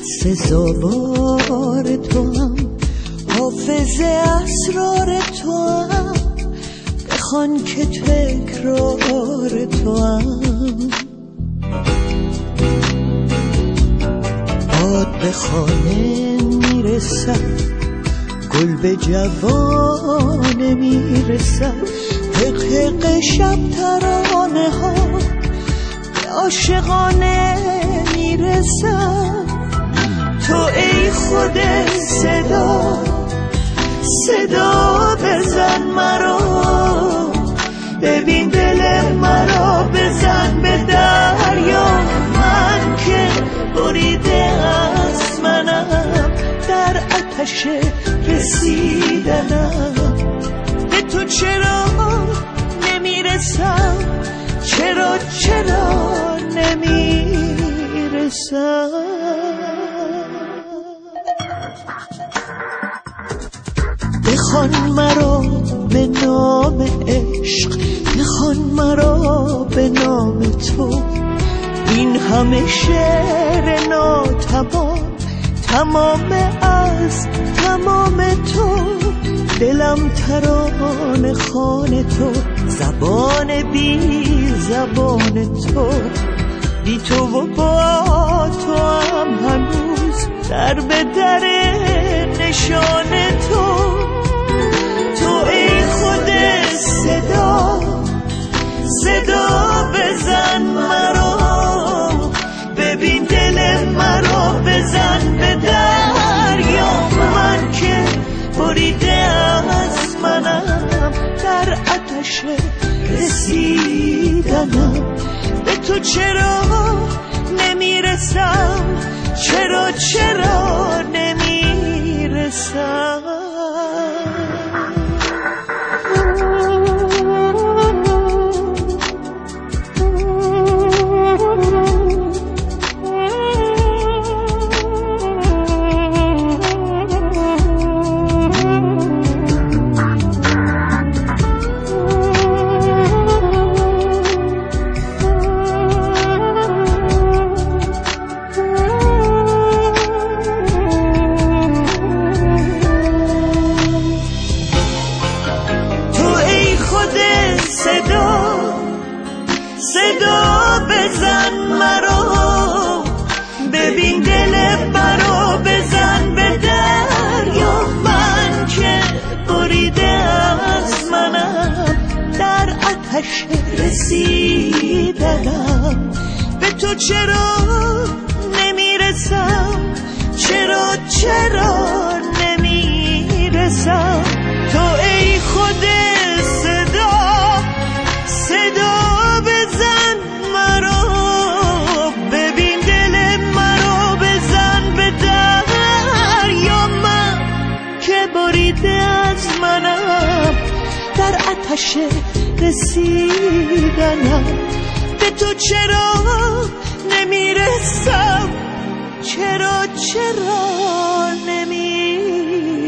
سزاوار تو هم، حافظ اسرار تو هم، بخوان که تکرار تو هم. باد به خانه میرسد، گل به جوانه میرسد، حق شب ترانه ها به عاشقانه میرسد. تو ای خود صدا، صدا بزن مرا، ببین دل مرا بزن به دریا. من که بریده از منم، در آتش رسیدنم. به تو چرا نمیرسم، چرا نمیرسم. بخوان مرا به نام عشق، بخوان مرا به نام تو. این همه شعر ناتمام، تمام از تمام تو. دلم ترانه خوان تو، زبان بی زبان تو. بی تو و با تو هم هنوز در به در نشان تو. تو ای خود صدا، صدا بزن مرا، ببین دل مرا بزن به دریا. من که بریده از منم، در آتش رسیدنم. به تو چرا نمیرسم، چرا نمیرسم. صدا بزن مرا، ببین دل مرا بزن به دریا. من که بریده از منم، در آتش رسیدنم. به تو چرا نمیرسم، چرا نمیرسم. تو ای خود صدا، صدا بزن مرا، ببین دل مرا بزن به دریا. من که بریده از منم، در آتش رسیدنم. به تو چرا نمیرسم، چرا نمیرسم.